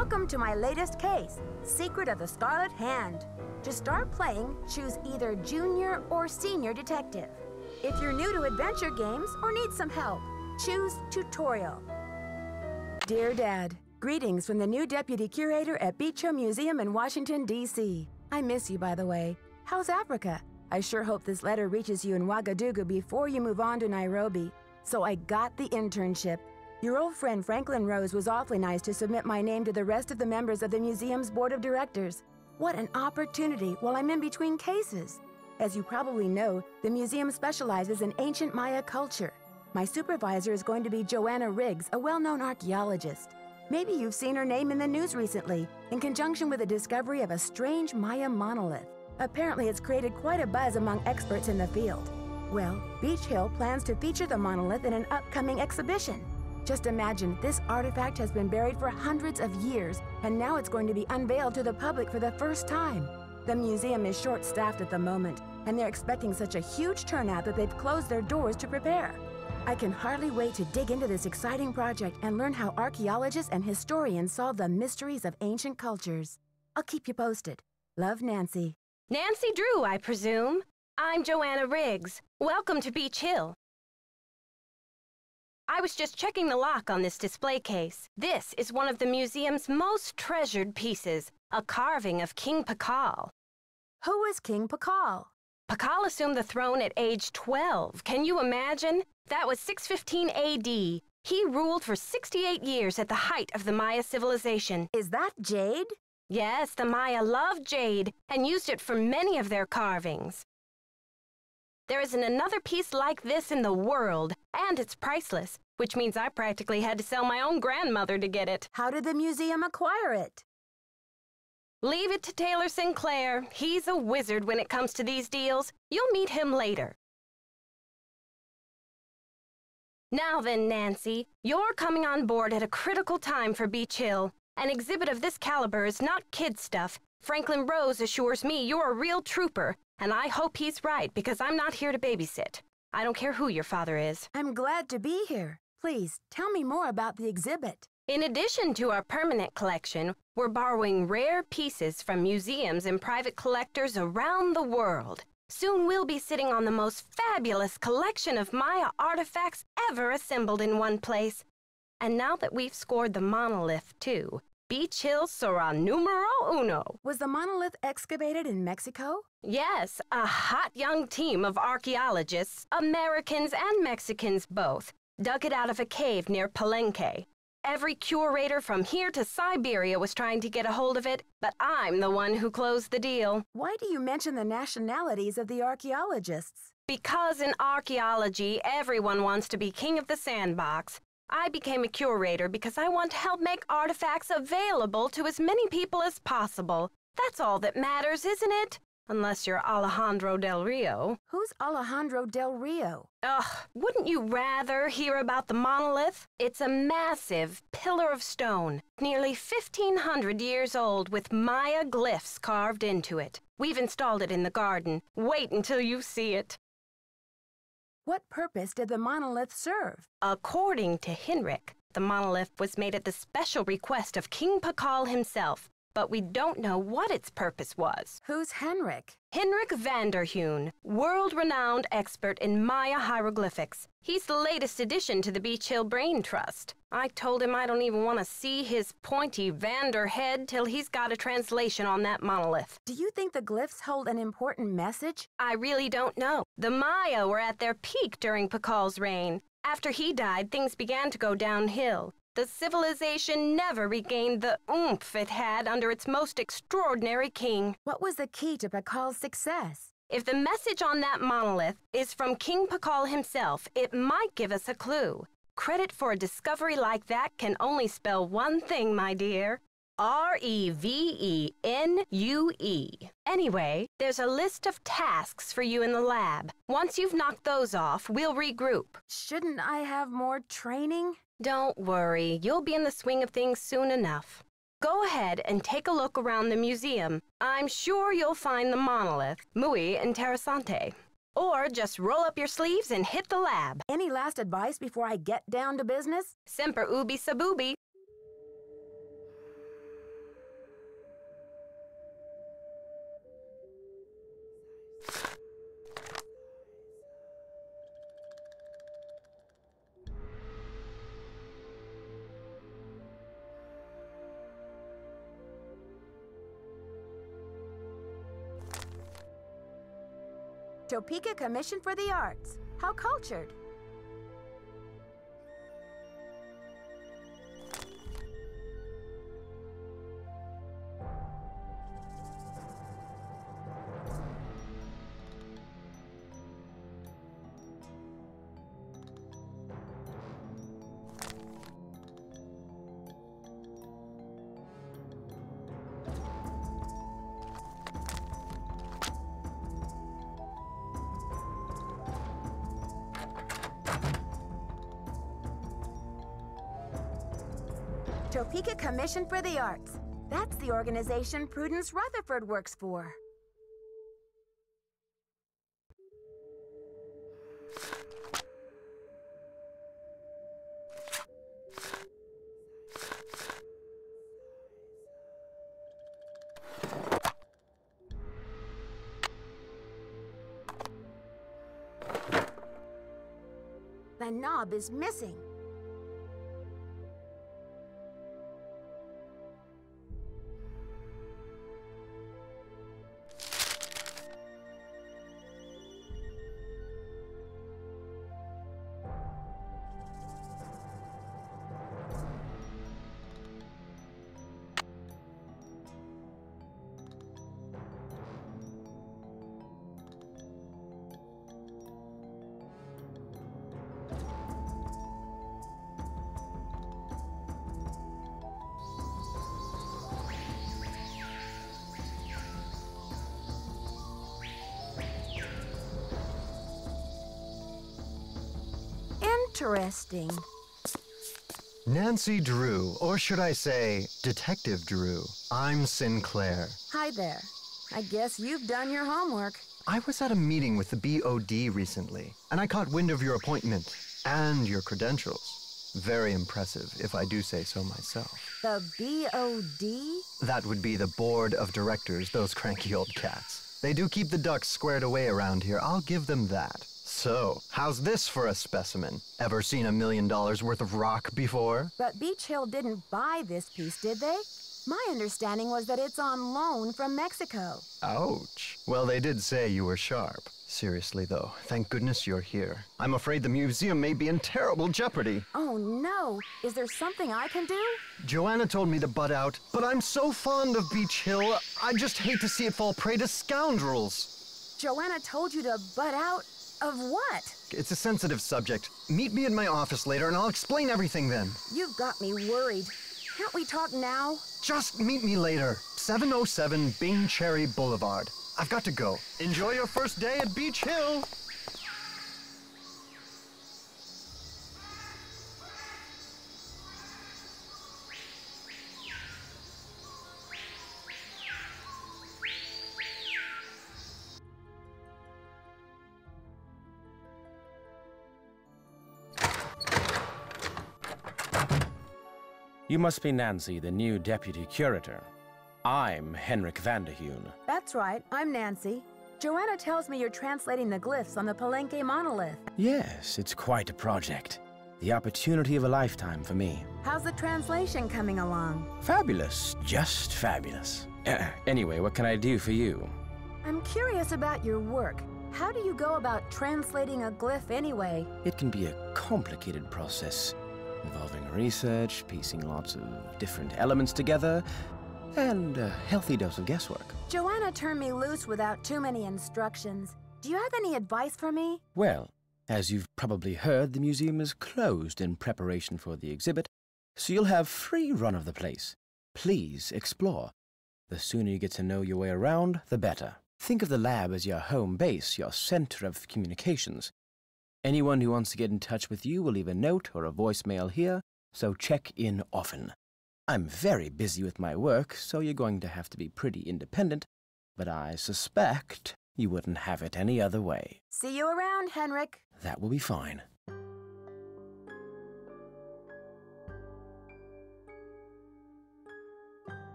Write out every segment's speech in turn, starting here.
Welcome to my latest case, Secret of the Scarlet Hand. To start playing, choose either Junior or Senior Detective. If you're new to adventure games or need some help, choose Tutorial. Dear Dad, greetings from the new Deputy Curator at Beech Hill Museum in Washington, D.C. I miss you, by the way. How's Africa? I sure hope this letter reaches you in Ouagadougou before you move on to Nairobi. So I got the internship. Your old friend Franklin Rose was awfully nice to submit my name to the rest of the members of the museum's board of directors. What an opportunity while I'm in between cases. As you probably know, the museum specializes in ancient Maya culture. My supervisor is going to be Joanna Riggs, a well-known archaeologist. Maybe you've seen her name in the news recently, in conjunction with the discovery of a strange Maya monolith. Apparently, it's created quite a buzz among experts in the field. Well, Beech Hill plans to feature the monolith in an upcoming exhibition. Just imagine, this artifact has been buried for hundreds of years, and now it's going to be unveiled to the public for the first time. The museum is short-staffed at the moment, and they're expecting such a huge turnout that they've closed their doors to prepare. I can hardly wait to dig into this exciting project and learn how archaeologists and historians solve the mysteries of ancient cultures. I'll keep you posted. Love, Nancy. Nancy Drew, I presume. I'm Joanna Riggs. Welcome to Beech Hill. I was just checking the lock on this display case. This is one of the museum's most treasured pieces, a carving of King Pakal. Who was King Pakal? Pakal assumed the throne at age 12. Can you imagine? That was 615 A.D. He ruled for 68 years at the height of the Maya civilization. Is that jade? Yes, the Maya loved jade and used it for many of their carvings. There isn't another piece like this in the world, and it's priceless, which means I practically had to sell my own grandmother to get it. How did the museum acquire it? Leave it to Taylor Sinclair. He's a wizard when it comes to these deals. You'll meet him later. Now then, Nancy, you're coming on board at a critical time for Beech Hill. An exhibit of this caliber is not kid stuff. Franklin Rose assures me you're a real trooper, and I hope he's right because I'm not here to babysit. I don't care who your father is. I'm glad to be here. Please, tell me more about the exhibit. In addition to our permanent collection, we're borrowing rare pieces from museums and private collectors around the world. Soon we'll be sitting on the most fabulous collection of Maya artifacts ever assembled in one place. And now that we've scored the monolith, too, Beech Hill sera numero uno. Was the monolith excavated in Mexico? Yes, a hot young team of archaeologists, Americans and Mexicans both, dug it out of a cave near Palenque. Every curator from here to Siberia was trying to get a hold of it, but I'm the one who closed the deal. Why do you mention the nationalities of the archaeologists? Because in archaeology, everyone wants to be king of the sandbox. I became a curator because I want to help make artifacts available to as many people as possible. That's all that matters, isn't it? Unless you're Alejandro Del Rio. Who's Alejandro Del Rio? Ugh, wouldn't you rather hear about the monolith? It's a massive pillar of stone, nearly 1,500 years old with Maya glyphs carved into it. We've installed it in the garden. Wait until you see it. What purpose did the monolith serve? According to Henrik, the monolith was made at the special request of King Pakal himself, but we don't know what its purpose was. Who's Henrik? Henrik Vanderheun, world-renowned expert in Maya hieroglyphics. He's the latest addition to the Beech Hill Brain Trust. I told him I don't even want to see his pointy Vander head till he's got a translation on that monolith. Do you think the glyphs hold an important message? I really don't know. The Maya were at their peak during Pakal's reign. After he died, things began to go downhill. The civilization never regained the oomph it had under its most extraordinary king. What was the key to Pakal's success? If the message on that monolith is from King Pakal himself, it might give us a clue. Credit for a discovery like that can only spell one thing, my dear. Revenue. Anyway, there's a list of tasks for you in the lab. Once you've knocked those off, we'll regroup. Shouldn't I have more training? Don't worry, you'll be in the swing of things soon enough. Go ahead and take a look around the museum. I'm sure you'll find the monolith muy interesante. Or just roll up your sleeves and hit the lab. Any last advice before I get down to business? Semper ubi sub ubi. Topeka Commission for the Arts. How cultured. Topeka Commission for the Arts. That's the organization Prudence Rutherford works for. The knob is missing. Interesting. Nancy Drew, or should I say, Detective Drew. I'm Sinclair. Hi there. I guess you've done your homework. I was at a meeting with the BOD recently, and I caught wind of your appointment and your credentials. Very impressive, if I do say so myself. The BOD? That would be the board of directors, those cranky old cats. They do keep the ducks squared away around here, I'll give them that. So, how's this for a specimen? Ever seen $1 million worth of rock before? But Beech Hill didn't buy this piece, did they? My understanding was that it's on loan from Mexico. Ouch. Well, they did say you were sharp. Seriously, though, thank goodness you're here. I'm afraid the museum may be in terrible jeopardy. Oh, no. Is there something I can do? Joanna told me to butt out, but I'm so fond of Beech Hill, I just hate to see it fall prey to scoundrels. Joanna told you to butt out? Of what? It's a sensitive subject. Meet me in my office later and I'll explain everything then. You've got me worried. Can't we talk now? Just meet me later. 707 Bing Cherry Boulevard. I've got to go. Enjoy your first day at Beech Hill. You must be Nancy, the new Deputy Curator. I'm Henrik Vanderheun. That's right, I'm Nancy. Joanna tells me you're translating the glyphs on the Palenque monolith. Yes, it's quite a project. The opportunity of a lifetime for me. How's the translation coming along? Fabulous, just fabulous. Anyway, what can I do for you? I'm curious about your work. How do you go about translating a glyph anyway? It can be a complicated process, involving research, piecing lots of different elements together, and a healthy dose of guesswork. Joanna turned me loose without too many instructions. Do you have any advice for me? Well, as you've probably heard, the museum is closed in preparation for the exhibit, so you'll have free run of the place. Please explore. The sooner you get to know your way around, the better. Think of the lab as your home base, your center of communications. Anyone who wants to get in touch with you will leave a note or a voicemail here, so check in often. I'm very busy with my work, so you're going to have to be pretty independent, but I suspect you wouldn't have it any other way. See you around, Henrik. That will be fine.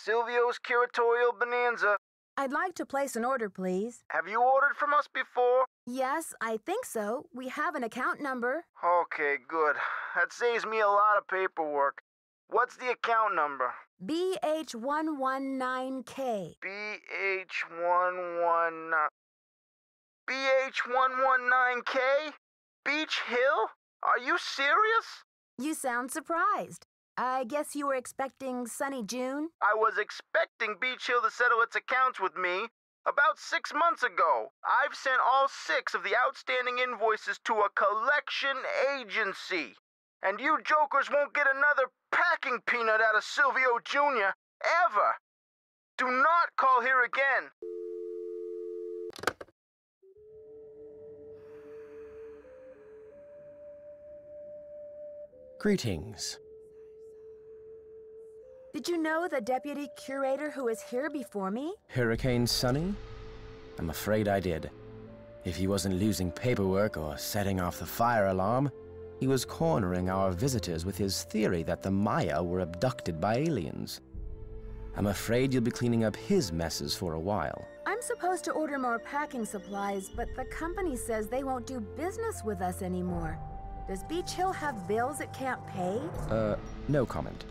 Silvio's curatorial bonanza. I'd like to place an order, please. Have you ordered from us before? Yes, I think so. We have an account number. Okay, good. That saves me a lot of paperwork. What's the account number? BH119K. BH119K? Beech Hill? Are you serious? You sound surprised. I guess you were expecting Sunny June? I was expecting Beech Hill to settle its accounts with me about 6 months ago. I've sent all 6 of the outstanding invoices to a collection agency. And you jokers won't get another packing peanut out of Silvio Jr. ever. Do not call here again. Greetings. Did you know the Deputy Curator who was here before me? Hurricane Sunny? I'm afraid I did. If he wasn't losing paperwork or setting off the fire alarm, he was cornering our visitors with his theory that the Maya were abducted by aliens. I'm afraid you'll be cleaning up his messes for a while. I'm supposed to order more packing supplies, but the company says they won't do business with us anymore. Does Beech Hill have bills it can't pay? No comment.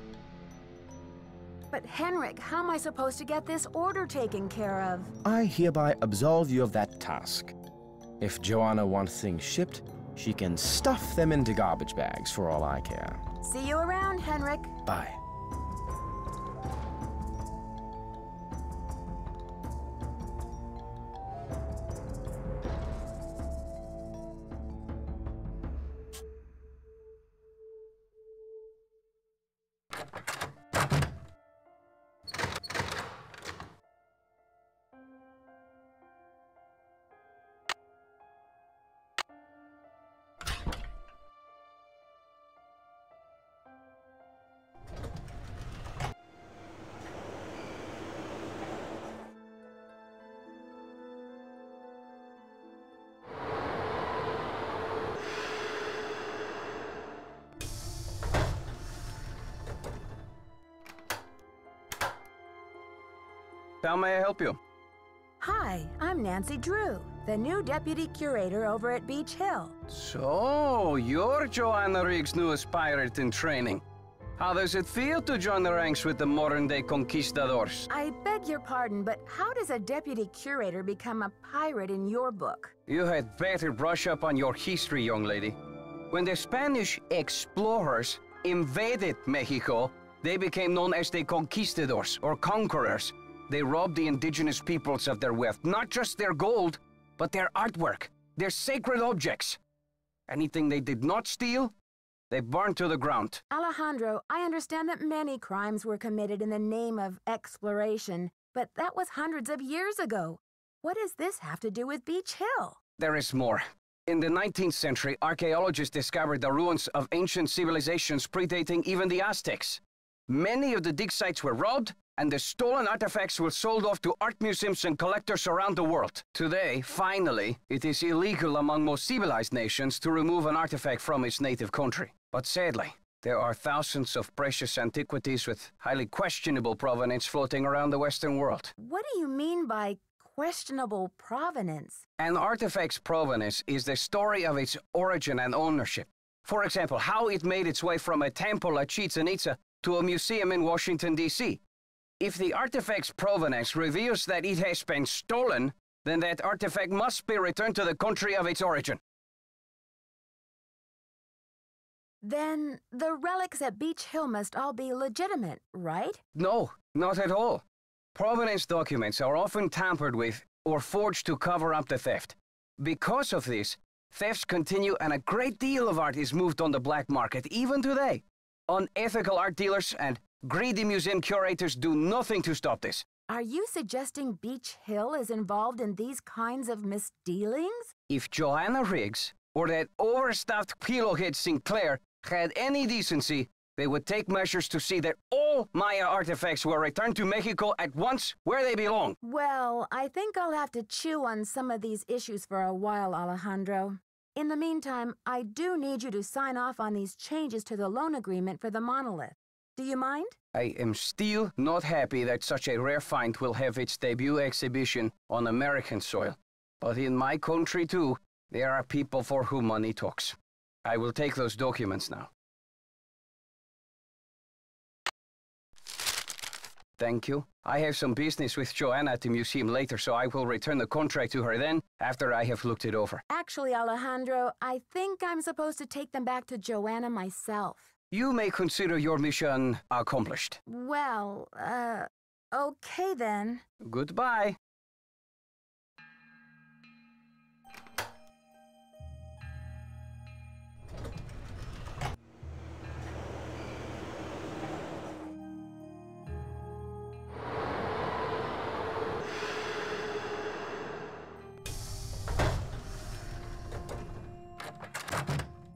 But Henrik, how am I supposed to get this order taken care of? I hereby absolve you of that task. If Joanna wants things shipped, she can stuff them into garbage bags for all I care. See you around, Henrik. Bye. How may I help you? Hi, I'm Nancy Drew, the new Deputy Curator over at Beech Hill. So, you're Joanna Riggs' newest pirate in training. How does it feel to join the ranks with the modern-day conquistadors? I beg your pardon, but how does a Deputy Curator become a pirate in your book? You had better brush up on your history, young lady. When the Spanish explorers invaded Mexico, they became known as the conquistadors, or conquerors. They robbed the indigenous peoples of their wealth, not just their gold, but their artwork, their sacred objects. Anything they did not steal, they burned to the ground. Alejandro, I understand that many crimes were committed in the name of exploration, but that was hundreds of years ago. What does this have to do with Beech Hill? There is more. In the 19th century, archaeologists discovered the ruins of ancient civilizations predating even the Aztecs. Many of the dig sites were robbed, and the stolen artifacts were sold off to art museums and collectors around the world. Today, finally, it is illegal among most civilized nations to remove an artifact from its native country. But sadly, there are thousands of precious antiquities with highly questionable provenance floating around the Western world. What do you mean by questionable provenance? An artifact's provenance is the story of its origin and ownership. For example, how it made its way from a temple at Chichen Itza to a museum in Washington, D.C. If the artifact's provenance reveals that it has been stolen, then that artifact must be returned to the country of its origin. Then the relics at Beech Hill must all be legitimate, right? No, not at all. Provenance documents are often tampered with or forged to cover up the theft. Because of this, thefts continue and a great deal of art is moved on the black market, even today. Unethical art dealers and greedy museum curators do nothing to stop this. Are you suggesting Beech Hill is involved in these kinds of misdealings? If Joanna Riggs or that overstuffed pillowhead Sinclair had any decency, they would take measures to see that all Maya artifacts were returned to Mexico at once where they belong. Well, I think I'll have to chew on some of these issues for a while, Alejandro. In the meantime, I do need you to sign off on these changes to the loan agreement for the monolith. Do you mind? I am still not happy that such a rare find will have its debut exhibition on American soil. But in my country, too, there are people for whom money talks. I will take those documents now. Thank you. I have some business with Joanna at the museum later, so I will return the contract to her then, after I have looked it over. Actually, Alejandro, I think I'm supposed to take them back to Joanna myself. You may consider your mission accomplished. Well, okay then. Goodbye.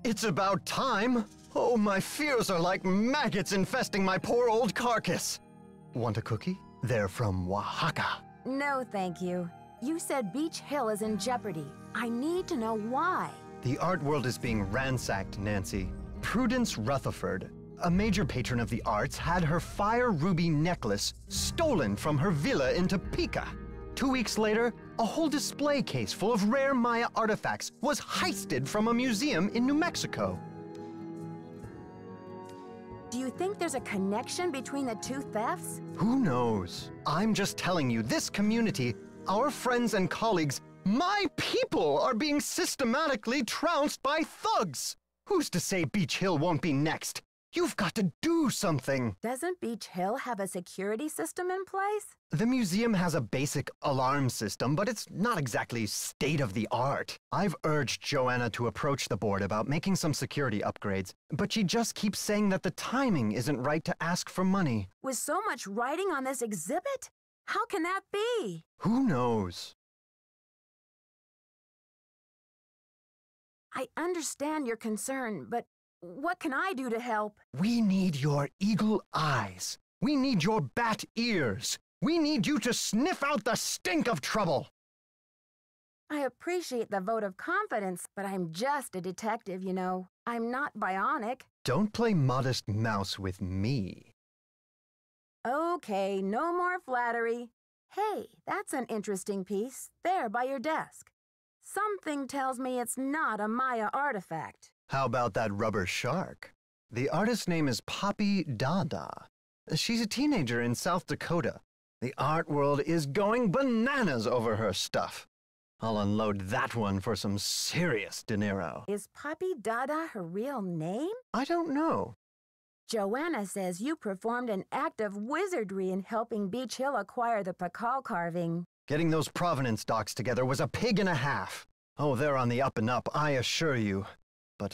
It's about time! Oh, my fears are like maggots infesting my poor old carcass. Want a cookie? They're from Oaxaca. No, thank you. You said Beech Hill is in jeopardy. I need to know why. The art world is being ransacked, Nancy. Prudence Rutherford, a major patron of the arts, had her fire ruby necklace stolen from her villa in Topeka. 2 weeks later, a whole display case full of rare Maya artifacts was heisted from a museum in New Mexico. Do you think there's a connection between the two thefts? Who knows? I'm just telling you, this community, our friends and colleagues, my people are being systematically trounced by thugs. Who's to say Beech Hill won't be next? You've got to do something. Doesn't Beech Hill have a security system in place? The museum has a basic alarm system, but it's not exactly state-of-the-art. I've urged Joanna to approach the board about making some security upgrades, but she just keeps saying that the timing isn't right to ask for money. With so much writing on this exhibit? How can that be? Who knows? I understand your concern, but what can I do to help? We need your eagle eyes. We need your bat ears. We need you to sniff out the stink of trouble. I appreciate the vote of confidence, but I'm just a detective, you know. I'm not bionic. Don't play modest mouse with me. Okay, no more flattery. Hey, that's an interesting piece, there by your desk. Something tells me it's not a Maya artifact. How about that rubber shark? The artist's name is Poppy Dada. She's a teenager in South Dakota. The art world is going bananas over her stuff. I'll unload that one for some serious dinero. Is Poppy Dada her real name? I don't know. Joanna says you performed an act of wizardry in helping Beech Hill acquire the Pakal carving. Getting those provenance docs together was a pig and a half. Oh, they're on the up and up, I assure you. But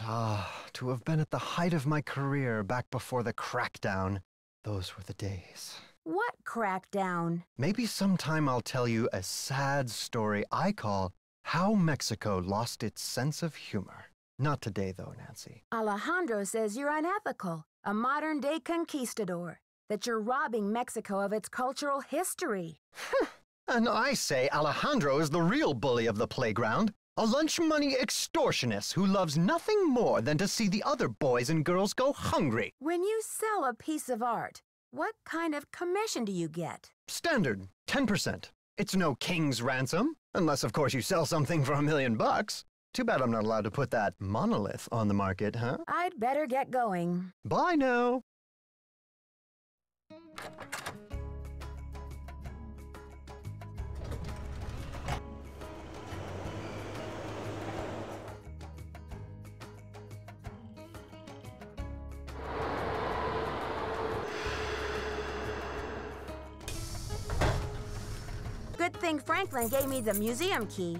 to have been at the height of my career back before the crackdown, those were the days. What crackdown? Maybe sometime I'll tell you a sad story I call How Mexico Lost Its Sense of Humor. Not today, though, Nancy. Alejandro says you're unethical, a modern-day conquistador, that you're robbing Mexico of its cultural history. And I say Alejandro is the real bully of the playground. A lunch money extortionist who loves nothing more than to see the other boys and girls go hungry. When you sell a piece of art, what kind of commission do you get? Standard, 10%. It's no king's ransom, unless of course you sell something for $1 million. Too bad I'm not allowed to put that monolith on the market, huh? I'd better get going. Bye now. Good thing Franklin gave me the museum key.